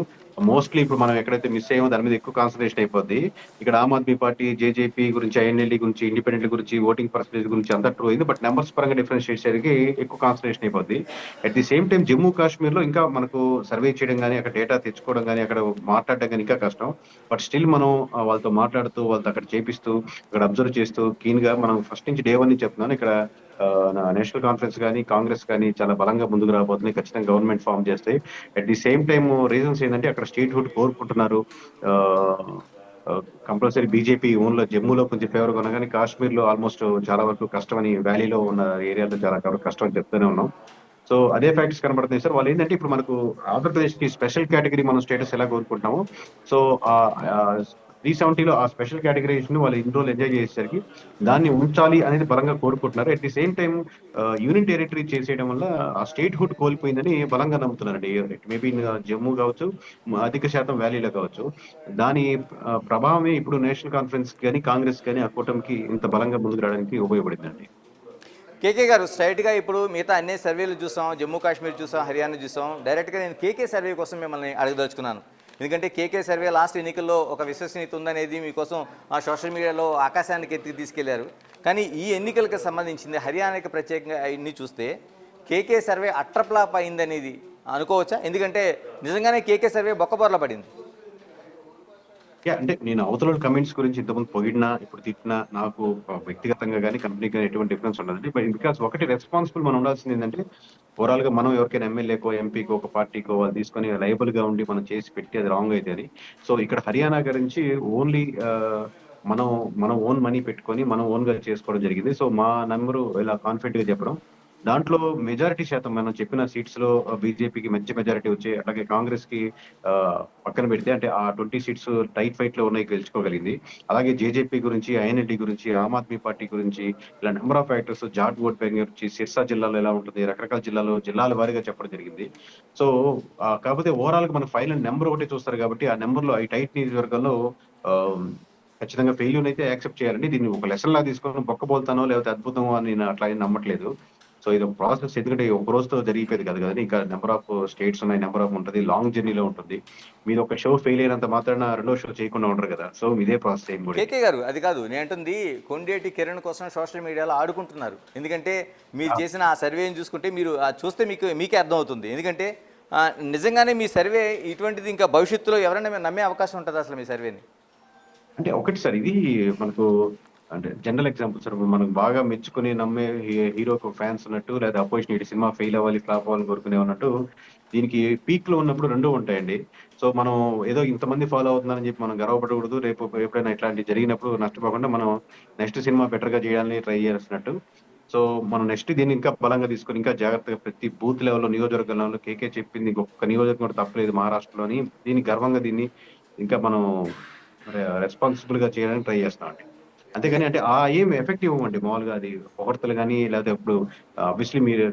మోస్ట్లీ ఇప్పుడు మనం ఎక్కడైతే మిస్ అయ్యామో దాని మీద ఎక్కువ కాన్సన్ట్రేషన్ అయిపోద్ది. ఇక్కడ ఆమ్ ఆద్మీ పార్టీ, జేజేపీ గురించి, ఐఎన్ఎల్డీ గురించి, ఇండిపెండెంట్ గురించి, ఓటింగ్ పర్సంటేజ్ గురించి అంతా ట్రూ అయింది. బట్ నెంబర్స్ పరంగా డిఫరెన్షియేట్ చేయడానికి ఎక్కువ కాన్సన్ట్రేషన్ అయిపోద్ది. At the same time Jammu Kashmir లో ఇంకా మనకు సర్వే చేయడం కానీ, అక్కడ డేటా తెచ్చుకోవడం కానీ, అక్కడ మాట్లాడడం కానీ ఇంకా కష్టం. బట్ స్టిల్ మనం వాళ్ళతో మాట్లాడుతూ, వాళ్ళతో అక్కడ చేపిస్తూ, అక్కడ అబ్జర్వ్ చేస్తూ కీన్ గా మనం ఫస్ట్ నుంచి డే 1 నుంచి చెప్తున్నాను. ఇక్కడ నేషనల్ కాన్ఫరెన్స్ కానీ, కాంగ్రెస్ కానీ చాలా బలంగా ముందుకు రాబోతుంది. ఖచ్చితంగా గవర్నమెంట్ ఫామ్ చేస్తాయి. At the same time reasons ఏంటంటే అక్కడ స్టేట్ హుడ్ కోరుకుంటున్నారు. కంపల్సరీ బీజేపీ ఓన్ లో జమ్మూలో కొంచెం ఫేవర్ గా ఉన్నా కానీ కాశ్మీర్ లో ఆల్మోస్ట్ చాలా వరకు కష్టమని, వ్యాలీలో ఉన్న ఏరియాలో చాలా కష్టం అని చెప్తూనే ఉన్నాం. సో అదే ఫ్యాక్టర్స్ కనబడుతున్నాయి సార్. వాళ్ళు ఏంటంటే ఇప్పుడు మనకు ఆంధ్రప్రదేశ్ కి స్పెషల్ కేటగిరీ మనం స్టేటస్ ఎలా కోరుకుంటున్నాము, సో 370లో ఆ స్పెషల్ కేటగిరీషన్ వాళ్ళు ఇన్ని రోజులు ఎంజాయ్ చేసేసరికి దాన్ని ఉంచాలి అనేది బలంగా కోరుకుంటున్నారు. At the same time union territory చేసేయడం వల్ల ఆ స్టేట్ హుడ్ కోల్పోయిందని బలంగా నమ్ముతున్నారండి. మేబీ జమ్మూ కావచ్చు, అధిక శాతం వ్యాలీలో కావచ్చు. దాని ప్రభావమే ఇప్పుడు నేషనల్ కాన్ఫరెన్స్ కానీ, కాంగ్రెస్ కానీ ఆ కూటమికి ఇంత బలంగా ముందుకు రావడానికి ఉపయోగపడిందండి. కేకే గారు స్ట్రైట్గా ఇప్పుడు మిగతా అన్ని సర్వేలు చూసాం, జమ్మూ కాశ్మీర్ చూసాం, హర్యానా చూసాం. డైరెక్ట్గా నేను కేకే సర్వే కోసం మిమ్మల్ని అడగదలుచుకున్నాను. ఎందుకంటే కేకే సర్వే లాస్ట్ ఎన్నికల్లో ఒక విశ్వసనీయత ఉందనేది మీకోసం ఆ సోషల్ మీడియాలో ఆకాశానికి ఎత్తి తీసుకెళ్లారు. కానీ ఈ ఎన్నికలకు సంబంధించింది హర్యానాకి ప్రత్యేకంగా ఇన్ని చూస్తే కేకే సర్వే అట్రప్లాప్ అయిందనేది అనుకోవచ్చా? ఎందుకంటే నిజంగానే కేకే సర్వే బొక్కబొర్ల పడింది. అంటే నేను అవతల కమెంట్స్ గురించి ఇంతకుముందు పొగిడినా, ఇప్పుడు తిట్టినా నాకు వ్యక్తిగతంగా కానీ కంపెనీకి కానీ ఎటువంటి డిఫరెన్స్ ఉండదండి. బట్ బికాస్ ఒకటి రెస్పాన్సిబుల్ మనం ఉండాల్సింది ఏంటంటే ఓవరాల్ గా మనం ఎవరికైనా ఎమ్మెల్యేకో, ఎంపీకో, ఒక పార్టీకో వాళ్ళు తీసుకొని లైబుల్ గా ఉండి మనం చేసి పెట్టి అది రాంగ్ అయితే అని. సో ఇక్కడ హర్యానా గురించి ఓన్లీ మనం మనం ఓన్ మనీ పెట్టుకొని మనం ఓన్ గా చేసుకోవడం జరిగింది. సో మా నెంబరు ఇలా కాన్ఫిడెంట్ గా చెప్పడం, దాంట్లో మెజారిటీ శాతం మనం చెప్పిన సీట్స్ లో బీజేపీకి మంచి మెజారిటీ వచ్చాయి. అలాగే కాంగ్రెస్ కి పక్కన పెడితే అంటే ఆ 20 సీట్స్ టైట్ ఫైట్ లో ఉన్నాయి, గెలుచుకోగలిగింది. అలాగే జేజేపీ గురించి, ఐఎన్ఎల్టీ గురించి, ఆమ్ ఆద్మీ పార్టీ గురించి ఇలా number of factors, Jat vote bank గురించి, సిర్సా జిల్లాలో ఎలా ఉంటుంది, రకరకాల జిల్లాల వారీగా చెప్పడం జరిగింది. సో కాకపోతే ఓవరాల్ గా మన ఫైనల్ నెంబర్ ఒకటి చూస్తారు కాబట్టి ఆ నెంబర్ లో ఈ టైట్ నియోజకవర్గంలో ఆ, ఖచ్చితంగా ఫెయిల్యూర్ అయితే యాక్సెప్ట్ చేయాలండి. దీన్ని ఒక లెసన్ లా తీసుకొని బొక్కబోల్తానో లేకపోతే అద్భుతమో అని నేను అట్లా ఏం నమ్మట్లేదు. సో ఇది ఒక ప్రాసెస్, ఎందుకంటే ఒక రోజుతో జరిగిపోయేది కాదు కదండి. ఇంకా నెంబర్ ఆఫ్ స్టేట్స్ ఉన్నాయి, నెంబర్ ఆఫ్ ఉంటుంది, లాంగ్ జర్నీలో ఉంటుంది. మీరు ఒక షో ఫెయిల్ అయినంత మాత్రాన రెండో షో చేయకుండా ఉండరు కదా. సో ఇదే ప్రాసెస్ ఏం కూడా. కేకే గారు అది కాదు నేను అంటుంది, కొండేటి కిరణ్ కోసం సోషల్ మీడియాలో ఆడుకుంటున్నారు. ఎందుకంటే మీరు చేసిన ఆ సర్వేని చూసుకుంటే మీరు చూస్తే మీకే అర్థమవుతుంది. ఎందుకంటే నిజంగానే మీ సర్వే ఇటువంటిది ఇంకా భవిష్యత్తులో ఎవరైనా నమ్మే అవకాశం ఉంటుంది అసలు మీ సర్వేని? అంటే ఒకటి సార్, ఇది మనకు అంటే జనరల్ ఎగ్జాంపుల్ సార్, మనకు బాగా మెచ్చుకుని నమ్మే హీరోకు ఫ్యాన్స్ ఉన్నట్టు, లేదా అపోజిషన్ ఈ సినిమా ఫెయిల్ అవ్వాలి, ఫ్లాప్ అవ్వాలని కోరుకునే ఉన్నట్టు, దీనికి పీక్ లో ఉన్నప్పుడు రెండూ ఉంటాయండి. సో మనం ఏదో ఇంతమంది ఫాలో అవుతున్నారని చెప్పి మనం గర్వపడకూడదు. రేపు ఎప్పుడైనా ఇట్లాంటి జరిగినప్పుడు నష్టపోకుండా మనం నెక్స్ట్ సినిమా బెటర్ గా చేయాలని ట్రై చేస్తున్నట్టు. సో మనం నెక్స్ట్ దీన్ని ఇంకా బలంగా తీసుకొని ఇంకా జాగ్రత్తగా ప్రతి బూత్ లెవెల్లో, నియోజకవర్గ లెవెల్లో కేకే చెప్పింది ఒక్క నియోజకవర్గం కూడా తప్పలేదు మహారాష్ట్రలోని. దీన్ని గర్వంగా దీన్ని ఇంకా మనం రెస్పాన్సిబుల్ గా చేయడానికి ట్రై చేస్తామండి. అంతేగాని అంటే ఏం ఎఫెక్ట్ ఇవ్వమండి మామూలుగా, అది పొగడ్తలు కానీ లేకపోతే ఇప్పుడు ఆబ్వియస్లీ మీరు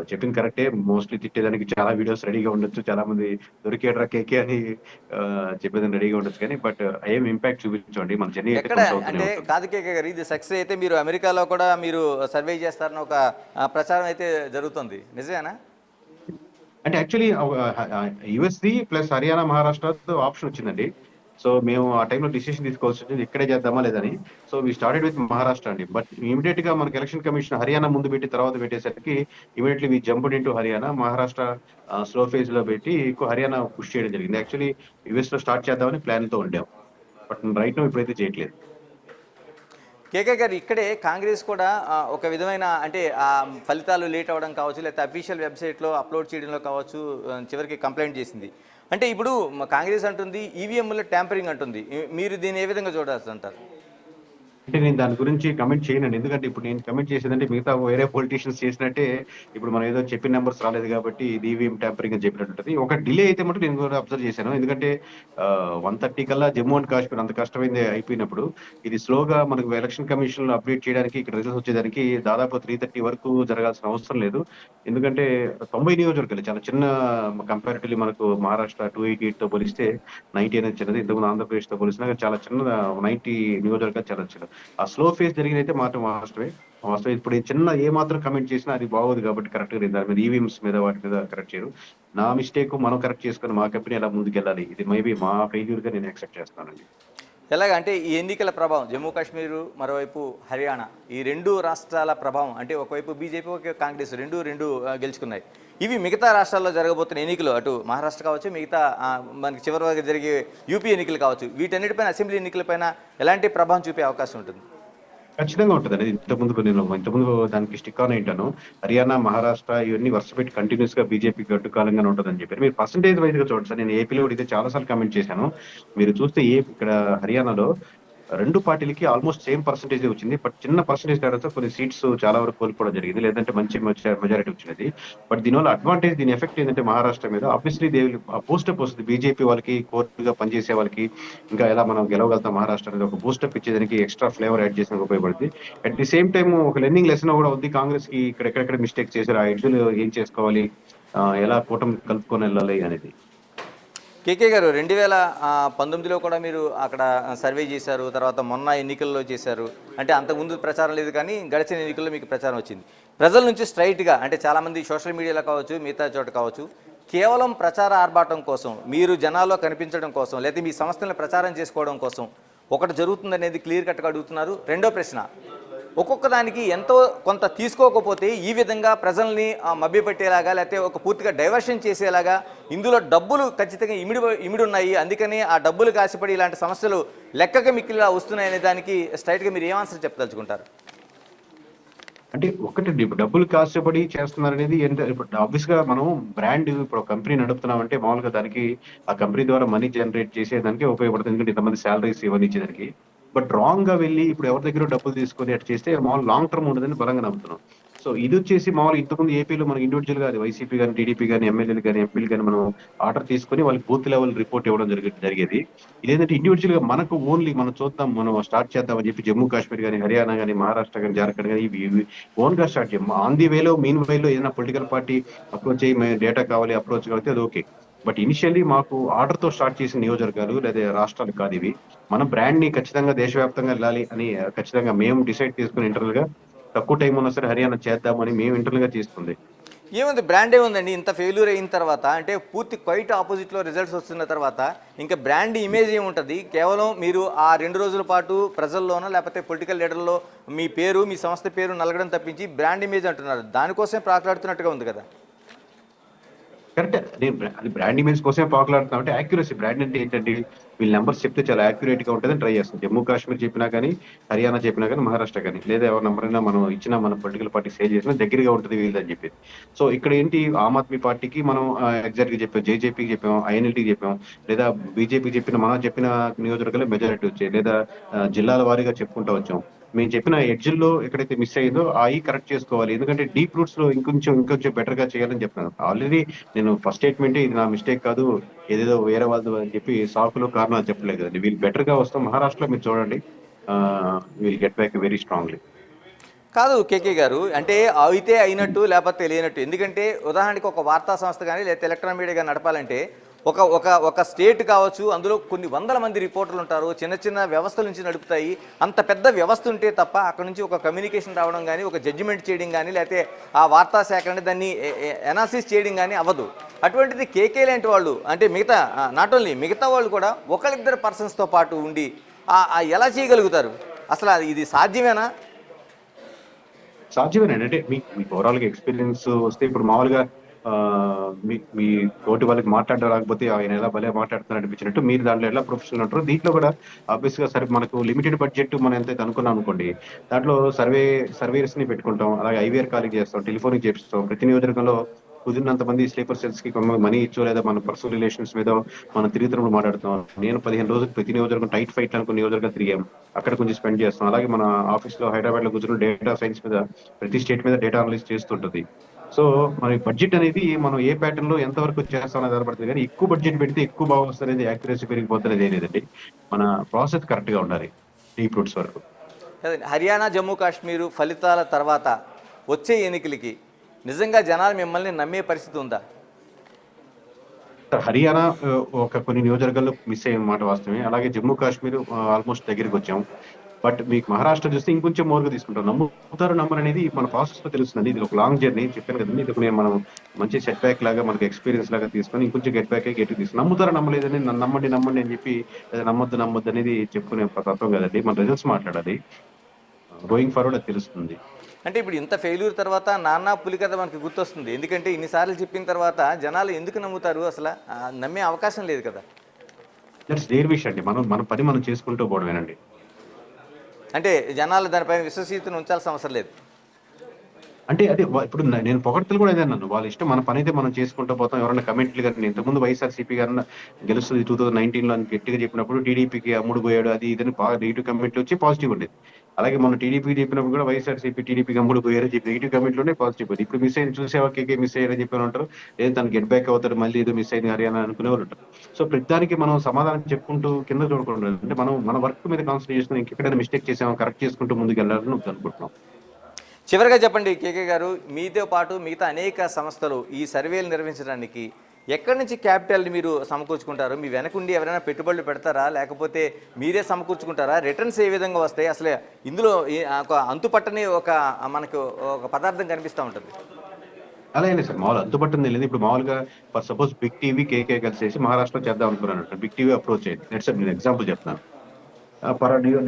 చెప్పింది కరెక్టే. మోస్ట్లీ తిట్టేదానికి చాలా వీడియోస్ రెడీగా ఉండొచ్చు, చాలా మంది దొరికేట్రా కేకే అని చెప్పేదానికి రెడీగా ఉండొచ్చు, కానీ బట్ ఏం ఇంపాక్ట్ చూపించండి మన జర్నీ అయితే ఎక్కడ అంటే కాదు కేకే గారు, ఇది సక్సెస్ అయితే మీరు అమెరికాలో కూడా మీరు సర్వే చేస్తారని ఒక ప్రచారం అయితే జరుగుతుంది, నిజమేనా? అంటే యాక్చువల్లీ యుఎస్ది ప్లస్ హర్యానా, మహారాష్ట్ర ఆప్షన్ వచ్చిందండి. సో మేము ఆ టైంలో డిసిషన్ తీసుకోవాల్సి వచ్చింది ఇక్కడే చేద్దామా లేదని. So we started with Maharashtra అండి. బట్ ఇమీడియట్ గా మనకి ఎలక్షన్ కమిషన్ హర్యానా ముందు పెట్టి తర్వాత పెట్టేసరికి immediately we jumped into Haryana. Maharashtra slow phase లో పెట్టి ఎక్కువ హర్యానా పుష్ చేయడం జరిగింది. యాక్చువల్లీ యుఎస్ లో స్టార్ట్ చేద్దామని ప్లాన్ తో ఉండాం, బట్ రైట్ నో ఇప్పుడైతే చేయట్లేదు. కేకే గారు ఇక్కడే కాంగ్రెస్ కూడా ఒక విధమైన అంటే ఫలితాలు లేట్ అవ్వడం కావచ్చు, లేకపోతే అఫీషియల్ వెబ్సైట్లో అప్లోడ్ చేయడంలో కావచ్చు, చివరికి కంప్లైంట్ చేసింది. అంటే ఇప్పుడు కాంగ్రెస్ అంటుంది ఈవీఎంలో ట్యాంపరింగ్ అంటుంది. మీరు దీన్ని ఏ విధంగా చూడాల్సి అంటారు? అంటే నేను దాని గురించి కమెంట్ చేయనండి. ఎందుకంటే ఇప్పుడు నేను కమెంట్ చేసేదంటే మిగతా వేరే పొలిటీషియన్స్ చేసినట్టే. ఇప్పుడు మనం ఏదో చెప్పిన నెంబర్స్ రాలేదు కాబట్టి ఇది ఈవీఎం ట్యాంపరింగ్ అని చెప్పినట్టు ఉంటుంది. ఒక డిలే అయితే మటు నేను కూడా అబ్జర్వ్ చేశాను. ఎందుకంటే 1:30 కల్లా జమ్మూ అండ్ కాశ్మీర్ అంత కష్టమైంది అయిపోయినప్పుడు ఇది స్లోగా మనకు ఎలక్షన్ కమిషన్ లో అప్డేట్ చేయడానికి, ఇక్కడ రిజల్ట్స్ వచ్చేదానికి దాదాపు 3:30 వరకు జరగాల్సిన అవసరం లేదు. ఎందుకంటే 90 నియోజకవర్గాలు చాలా చిన్న, కంపారిటివ్లీ మనకు మహారాష్ట్ర 288 తో పోలిస్తే 90 అనేది చిన్నది. ఇంతకుముందు ఆంధ్రప్రదేశ్ తో పోలిసినా చాలా చిన్న 90 నియోజకవర్గాలు చాలా చిన్న. ఆ స్లో ఫేజ్ జరిగినైతే మాత్రం వాస్తవే. ఇప్పుడు చిన్న ఏ మాత్రం కమెంట్ చేసినా అది బాగోదు కాబట్టి కరెక్ట్ గా దాని మీద ఈవీఎంస్ మీద వాటి మీద కరెక్ట్ చేయరు. నా మిస్టేక్ మనం కరెక్ట్ చేసుకుని మా కంపెనీ ఎలా ముందుకెళ్ళాలి, ఇది మేబీ మా ఫెయిల్యూర్ గా నేను యాక్సెప్ట్ చేస్తానండి. ఎలాగంటే ఈ ఎన్నికల ప్రభావం జమ్మూ కాశ్మీర్, మరోవైపు హర్యానా, ఈ రెండు రాష్ట్రాల ప్రభావం అంటే ఒకవైపు బీజేపీ, ఒక కాంగ్రెస్ రెండు గెలుచుకున్నాయి. ఇవి మిగతా రాష్ట్రాల్లో జరగబోతున్న ఎన్నికలు, అటు మహారాష్ట్ర కావచ్చు, మిగతా మనకి చివరి వరకు జరిగే యూపీ ఎన్నికలు కావచ్చు, వీటన్నిటిపైన, అసెంబ్లీ ఎన్నికలపైన ఎలాంటి ప్రభావం చూపే అవకాశం ఉంటుంది? ఖచ్చితంగా ఉంటుందండి. ఇంతకుముందు దానికి స్టిక్ ఆన్ ఏంటాను, హర్యానా, మహారాష్ట్ర ఇవన్నీ వరుస పెట్టి కంటిన్యూస్ గా బీజేపీ గడ్డుకాలంగానే ఉంటుందని చెప్పారు. మీరు పర్సంటేజ్ వైజ్ గా చూడండి సార్, నేను ఏపీలో అయితే చాలా సార్లు కమెంట్ చేశాను. మీరు చూస్తే ఇక్కడ హర్యానాలో రెండు పార్టీలకి ఆల్మోస్ట్ సేమ్ పర్సంటేజ్ వచ్చింది. బట్ చిన్న పర్సంటేజ్ తేడాతో కొన్ని సీట్స్ చాలా వరకు కోల్పోవడం జరిగింది, లేదంటే మంచి మెజారిటీ వచ్చినది. బట్ దీనివల్ల అడ్వాంటేజ్, దీని ఎఫెక్ట్ ఏంటంటే మహారాష్ట్ర మీద ఆబ్వియస్లీ దే బూస్టప్ వస్తుంది. బీజేపీ వాళ్ళకి, కోర్టుగా పనిచేసే వాళ్ళకి ఇంకా ఎలా మనం గెలవగలుగుతాం మహారాష్ట్ర అనేది ఒక బూస్టప్ ఇచ్చేదానికి, ఎక్స్ట్రా ఫ్లేవర్ యాడ్ చేసేందుకు ఉపయోగపడుతుంది. అట్ ది సేమ్ టైం ఒక లెర్నింగ్ లెసన్ కూడా ఉంది కాంగ్రెస్ కి, ఇక్కడ ఎక్కడెక్కడ మిస్టేక్ చేశారు, ఆ ఎడ్జ్లు ఏం చేసుకోవాలి, ఎలా కూటమి కలుపుకొని వెళ్ళాలి అనేది. కేకే గారు 2019లో కూడా మీరు అక్కడ సర్వే చేశారు, తర్వాత మొన్న ఎన్నికల్లో చేశారు. అంటే అంతకుముందు ప్రచారం లేదు కానీ గడిచిన ఎన్నికల్లో మీకు ప్రచారం వచ్చింది. ప్రజల నుంచి స్ట్రైట్గా అంటే చాలామంది సోషల్ మీడియాలో కావచ్చు, మిగతా చోట కావచ్చు, కేవలం ప్రచార ఆర్భాటం కోసం, మీరు జనాల్లో కనిపించడం కోసం, లేదా మీ సంస్థలను ప్రచారం చేసుకోవడం కోసం ఒకటి జరుగుతుందనేది క్లియర్ కట్గా అడుగుతున్నారు. రెండో ప్రశ్న, ఒక్కొక్క దానికి ఎంతో కొంత తీసుకోకపోతే ఈ విధంగా ప్రజల్ని మభ్యపెట్టేలాగా లేకపోతే ఒక పూర్తిగా డైవర్షన్ చేసేలాగా ఇందులో డబ్బులు ఖచ్చితంగా ఇమిడి ఉన్నాయి, అందుకని ఆ డబ్బులు కాసిపడి ఇలాంటి సమస్యలు లెక్కగా మిక్కిలా వస్తున్నాయనే దానికి స్ట్రైట్గా మీరు ఏం ఆన్సర్ చెప్పదలుచుకుంటారు? అంటే ఒకటి ఇప్పుడు డబ్బులు కాసేపడి చేస్తున్నారు అనేది ఇప్పుడు ఆబ్వియస్ గా మనం బ్రాండ్ ఇప్పుడు కంపెనీ నడుపుతున్నాం అంటే మామూలుగా దానికి ఆ కంపెనీ ద్వారా మనీ జనరేట్ చేసేదానికి ఉపయోగపడుతుంది, ఎందుకంటే ఇంతమంది శాలరీస్ ఇవన్నీ ఇచ్చేదానికి. బట్ రాంగ్ గా వెళ్ళి ఇప్పుడు ఎవరి దగ్గర డబ్బులు తీసుకొని అటు చేస్తే మామూలు లాంగ్ టర్మ్ ఉండదని బలంగా నమ్ముతున్నాం. సో ఇది వచ్చేసి మామూలు ఇంతకుముందు ఏపీలో మనకి ఇండివిజువల్ గా అది వైసీపీ కానీ, టీడీపీ కానీ, ఎమ్మెల్యేలు కానీ, ఎంపీలు కానీ మనం ఆర్డర్ తీసుకొని వాళ్ళకి బూత్ లెవెల్ రిపోర్ట్ ఇవ్వడం జరిగేది. ఇదేంటంటే ఇండివిజువల్ గా మనకు ఓన్లీ మనం చూద్దాం, మనం స్టార్ట్ చేద్దామని చెప్పి జమ్మూ కాశ్మీర్ కానీ, హర్యానా కానీ, మహారాష్ట్ర కానీ, జార్ఖండ్ కానీ ఇవి ఓన్ గా స్టార్ట్ చేయం. ఆన్ ది వేలో మీన్ వేలో ఏదైనా పొలిటికల్ పార్టీ అప్రోచ్ అయ్యి డేటా కావాలి, అప్రోచ్ కావాలి, అది ఓకే. బట్ ఇనిషియల్లీ మాకు ఆర్డర్ తో స్టార్ట్ చేసిన నియోజకవర్గాలు లేదా రాష్ట్రాలు కాదు ఇవి. మన బ్రాండ్ ని ఖచ్చితంగా దేశవ్యాప్తంగా వెళ్ళాలి అని ఖచ్చితంగా మేము డిసైడ్ చేసుకుని ఇంటర్నల్ గా తక్కువ టైం ఉన్నా సరే హర్యానా చేద్దామని మేము ఇంటర్నల్ గా తీసుకుంది. ఏముంది, బ్రాండ్ ఏముందండి ఇంత ఫెయిల్యూర్ అయిన తర్వాత, అంటే పూర్తి క్వైట్ ఆపోజిట్లో రిజల్ట్స్ వస్తున్న తర్వాత ఇంకా బ్రాండ్ ఇమేజ్ ఏముంటుంది? కేవలం మీరు ఆ 2 రోజుల పాటు ప్రజల్లోనో లేకపోతే పొలిటికల్ లీడర్లో మీ పేరు, మీ సంస్థ పేరు నలగడం తప్పించి బ్రాండ్ ఇమేజ్ అంటున్నారు, దానికోసమే ప్రాకులాడుతున్నట్టుగా ఉంది కదా. కరెక్ట్, అది బ్రాండ్ ఇమేజ్ కోసమే పాకులాడుతున్నాం. అంటే యాక్యురసీ బ్రాండ్ అంటే ఏంటంటే వీళ్ళ నెంబర్స్ చెప్తే చాలా యాక్యురేట్ గా ఉంటుందని ట్రై చేస్తాం. జమ్మూ కాశ్మీర్ చెప్పినా కానీ, హర్యానా చెప్పినా కానీ, మహారాష్ట్ర కానీ, లేదా ఎవరి నెంబర్ అయినా మనం ఇచ్చినా మన పొలిటికల్ పార్టీ సేల్ చేసినా దగ్గరగా ఉంటుంది వీళ్ళని చెప్పేది. సో ఇక్కడ ఏంటి, ఆమ్ ఆద్మీ పార్టీకి మనం ఎగ్జాక్ట్ గా చెప్పాం, జేజేపీకి చెప్పాం, ఐఎన్ఎల్టీకి చెప్పాం, లేదా బీజేపీకి మనం చెప్పిన నియోజకవర్గాలు మెజారిటీ వచ్చాయి, లేదా జిల్లాల వారీగా చెప్పుకుంటూ వచ్చాం. మేము చెప్పిన ఎడ్జిల్లో ఎక్కడైతే మిస్ అయ్యిందో అవి కరెక్ట్ చేసుకోవాలి, ఎందుకంటే డీప్ రూట్స్ లో ఇంకొంచెం బెటర్ గా చేయాలని చెప్పాను. ఆల్రెడీ నేను ఫస్ట్ స్టేట్మెంట్ ఇది నా మిస్టేక్ కాదు, ఏదేదో వేరే వాళ్ళు అని చెప్పి సాకులు కారణాలు చెప్పలేదు కదండి. వీళ్ళు బెటర్ గా వస్తాం. మహారాష్ట్రలో మీరు చూడండి, we'll get back very strongly. కాదు కేకే గారు, అంటే అయితే అయినట్టు లేకపోతే లేనట్టు. ఎందుకంటే ఉదాహరణకి ఒక వార్తా సంస్థ కానీ లేకపోతే ఎలక్ట్రానిక్ మీడియా కానీ నడపాలంటే ఒక స్టేట్ కావచ్చు, అందులో కొన్ని వందల మంది రిపోర్టర్లు ఉంటారు, చిన్న చిన్న వ్యవస్థల నుంచి నడుపుతాయి. అంత పెద్ద వ్యవస్థ ఉంటే తప్ప అక్కడ నుంచి ఒక కమ్యూనికేషన్ రావడం కానీ, ఒక జడ్జిమెంట్ చేయడం కానీ, లేకపోతే ఆ వార్తా శాఖ అంటే దాన్ని ఎనాలిసిస్ చేయడం కానీ అవ్వదు. అటువంటిది కేకే లాంటి వాళ్ళు, అంటే మిగతా నాట్ ఓన్లీ మిగతా వాళ్ళు కూడా ఒకరిద్దరు పర్సన్స్తో పాటు ఉండి ఎలా చేయగలుగుతారు? అసలు ఇది సాధ్యమేనా? సాధ్యమేనండి. అంటే మీకు ఓవరాల్ గా ఎక్స్పీరియన్స్ వస్తే ఇప్పుడు మామూలుగా మీ తోటి వాళ్ళకి మాట్లాడడం రాకపోతే ఆయన ఎలా భలే మాట్లాడుతున్నారు అనిపించినట్టు మీరు దాంట్లో ఎలా ప్రొఫెషనల్ ఉంటారు. దీంట్లో కూడా ఆబ్వియస్ గా సరే మనకు లిమిటెడ్ బడ్జెట్ మనం ఎంతైతే అనుకున్నాం అనుకోండి, దాంట్లో సర్వేస్ ని పెట్టుకుంటాం, అలాగే ఐవీఆర్ కాలింగ్ చేస్తాం, టెలిఫోనిక్ చేపిస్తాం. ప్రతి నియోజకవర్గంలో కుదిరినంత మంది స్లీపర్ సెల్స్ కి మనీ ఇచ్చో లేదా మన పర్సనల్ రిలేషన్స్ మీద మనం తిరుగుతున్నప్పుడు మాట్లాడుతాం. నేను 15 రోజులు ప్రతి నియోజకవర్గం టైట్ ఫైట్ అనుకున్న నియోజకవర్గం తిరిగాం, అక్కడ కొంచెం స్పెండ్ చేస్తాం. అలాగే మన ఆఫీస్ లో హైదరాబాద్ లో కూర్చున్న డేటా సైన్స్ మీద ప్రతి స్టేట్ మీద డేటా అనలైజ్ చేస్తుంటది. సో మన బడ్జెట్ అనేది మనం ఏ ప్యాటర్న్ లో ఎంత వరకు చేస్తామని ఆధారపడుతుంది, కానీ ఎక్కువ బడ్జెట్ పెడితే ఎక్కువ బాగా వస్తుంది, యాక్యురసీ పెరిగిపోతున్నది లేదండి. మన ప్రాసెస్ కరెక్ట్ గా ఉండాలి డీప్ రూట్స్ వరకు. హర్యానా, జమ్మూ కాశ్మీర్ ఫలితాల తర్వాత వచ్చే ఎన్నికలకి నిజంగా జనాలు మిమ్మల్ని నమ్మే పరిస్థితి ఉందా? హర్యానా కొన్ని నియోజకవర్గాల్లో మిస్ అయ్యే మాట వాస్తవమే. అలాగే జమ్మూ కాశ్మీర్ ఆల్మోస్ట్ దగ్గరికి వచ్చాం. బట్ మీకు మహారాష్ట్ర చూస్తే ఇంకొంచెం మోరుగా తీసుకుంటాం. నమ్ముతారు నమ్మరు అనేది మన ప్రాసెస్ లో తెలుస్తుంది. ఇది ఒక లాంగ్ జర్నీ చెప్పాను కదండి. ఇది మనం మంచి సెట్ బ్యాక్ లాగా మనకి ఎక్స్పీరియన్స్ లాగా తీసుకొని ఇంకొంచెం గెట్ తీసుకుని నమ్ముతారా నమ్మలేదని నమ్మండి అని చెప్పి నమ్మొద్దు అనేది చెప్పుకునే తత్వం కదండి. మన రిజల్ట్స్ మాట్లాడాలి, గోయింగ్ ఫార్వర్డ్ అది తెలుస్తుంది. అంటే ఇప్పుడు ఇంత ఫెయిల్యూర్ తర్వాత నాన్న పులి కథ మనకి గుర్తొస్తుంది. ఎందుకంటే ఇన్నిసార్లు చెప్పిన తర్వాత జనాలు ఎందుకు నమ్ముతారు? అసలు నమ్మే అవకాశం లేదు కదా. దట్స్ దేర్ విష్ అండి. మన పని మనం చేసుకుంటూ పోవడమేనండి. అంటే జనాలు దానిపైన విశ్వసనీయతను ఉంచాల్సిన అవసరం లేదు. అంటే అదే ఇప్పుడు నేను పొగడ్తలు కూడా అదే అన్నాను, వాళ్ళ ఇష్టం, మన పని అయితే మనం చేసుకుంటూ పోతాం. ఎవరైనా కమెంట్లు కానీ ఇంతకుముందు వైఎస్ఆర్సీపీ గారు గెలుస్తుంది 2019 లో అని గట్టిగా చెప్పినప్పుడు టీడీపీకి అమ్ముడు పోయాడు అది ఇదని నెగిటివ్ కమెంట్లు వచ్చి పాజిటివ్ ఉండేది. అలాగే మన టీడీపీ చెప్పినప్పుడు కూడా వైఎస్ఆర్సీపీ టీడీపీకి అమ్ముడు పోయారు చెప్పి నెగిటివ్ కమెంట్లోనే పాజిటివ్ పోయింది. ఇప్పుడు మిస్ అయింది చూసేవా, కేకే మిస్ అయ్యారని చెప్పి ఉంటారు, లేదు తను గెట్ బ్యాక్ అవుతారు, మళ్ళీ ఏదో మిస్ అయింది హర్యానా అనుకునే వాళ్ళు ఉంటారు. సో ప్రతిదానికి మనం సమాధానం చెప్పుకుంటూ కింద చూడకుండా అంటే మనం మన వర్క్ మీద కాన్సన్ట్రేట్ చేసుకుని ఇంకెక్కడైనా మిస్టేక్ చేసామో కరెక్ట్ చేసుకుంటూ ముందుకు వెళ్ళాలని అనుకుంటున్నాం. చివరిగా చెప్పండి కేకే గారు, మీతో పాటు మిగతా అనేక సంస్థలు ఈ సర్వేలు నిర్వహించడానికి ఎక్కడి నుంచి క్యాపిటల్ని మీరు సమకూర్చుకుంటారు? మీ వెనకుండి ఎవరైనా పెట్టుబడులు పెడతారా, లేకపోతే మీరే సమకూర్చుకుంటారా? రిటర్న్స్ ఏ విధంగా వస్తాయి? అసలు ఇందులో ఒక అంతుపట్టని మనకు ఒక పదార్థం కనిపిస్తూ ఉంటుంది. అలాగే సార్, మామూలు అంతుపట్టింది లేదు. ఇప్పుడు మామూలుగా ఫర్ సపోజ్ బిగ్ టీవీ కేకే కలిసేసి మహారాష్ట్రలో చేద్దాం అనుకున్నాను. బిగ్ టీవీ అప్రోచ్ అయ్యింది. నెట్స్ నేను ఎగ్జాంపుల్ చెప్తాను.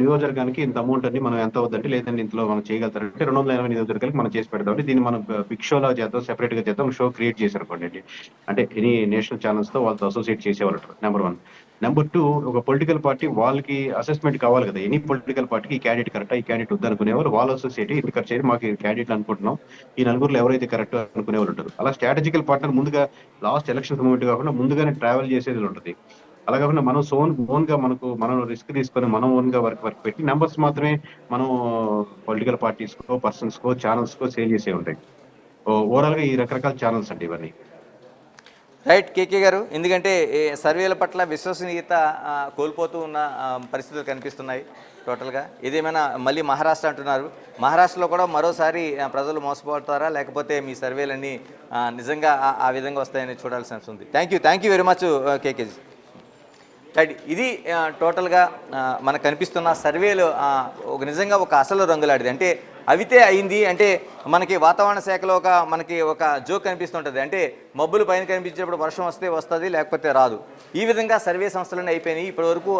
నియోజకవర్గానికి ఇంత అమౌంట్ అండి, మనం ఎంత అవుద్దంటే లేదండి ఇంట్లో మనం చేయగలుగుతారంటే 280 నియోజకవర్గాలకు మనం చేసి పెడతాం. దీన్ని మనం బిగ్ షోలా చేద్దాం, సెపరేట్ గా చేద్దాం. షో క్రియేట్ చేశారు అనుకోండి. అంటే ఎనీ నేషనల్ ఛానల్స్ తో వాళ్ళతో అసోసియేట్ చేసేవాళ్ళు. నెంబర్ 1. నెంబర్ 2, ఒక పొలిటికల్ పార్టీ వాళ్ళకి అసెస్మెంట్ కావాలి కదా. ఎనీ పొలిటికల్ పార్టీకి ఈ క్యాండిడేట్ కరెక్టా, ఈ క్యాండిడేట్ వద్దనుకునేవారు వాళ్ళ అసోసియేట్ ఇది ఖర్చు చేసి మాకు ఈ క్యాండిడేట్ అనుకుంటున్నాం, ఈ నలుగురులో ఎవరైతే కరెక్ట్ అనుకునేవాళ్ళు ఉంటారు. అలా స్ట్రాటజికల్ పార్ట్నర్ ముందుగా లాస్ట్ ఎలక్షన్ మూమెంట్ కాకుండా ముందుగానే ట్రావెల్ చేసేది ఉంటుంది. అలా కాకుండా మనం ఓన్ గా మనం రిస్క్ తీసుకొని మనం ఓన్ గా వర్క్ పెట్టి నెంబర్స్ మాత్రమే మనం పొలిటికల్ పార్టీస్ కో పర్సన్స్ కో ఛానల్స్ కో సేల్ చేసే ఉంటాయి. ఓవరాల్ గా ఈ రకరకాల ఛానల్స్ అండి ఇవన్నీ. రైట్ కేకే గారు, ఎందుకంటే సర్వేల పట్ల విశ్వసనీయత కోల్పోతూ ఉన్న పరిస్థితులు కనిపిస్తున్నాయి టోటల్గా. ఇదేమైనా మళ్ళీ మహారాష్ట్ర అంటున్నారు, మహారాష్ట్రలో కూడా మరోసారి ప్రజలు మోసపోతారా, లేకపోతే మీ సర్వేలన్నీ నిజంగా ఆ విధంగా వస్తాయని చూడాల్సి ఉంది. Thank you very much KKG. Right, ఇది టోటల్గా మనకు కనిపిస్తున్న సర్వేలు నిజంగా ఒక అసలు రంగులాడిది. అంటే అవితే అయింది అంటే మనకి వాతావరణ శాఖలో మనకి ఒక జోక్ కనిపిస్తుంటుంది. అంటే మబ్బులు పైన కనిపించేటప్పుడు వర్షం వస్తే వస్తుంది, లేకపోతే రాదు. ఈ విధంగా సర్వే సంస్థలన్నీ అయిపోయినాయి ఇప్పటివరకు.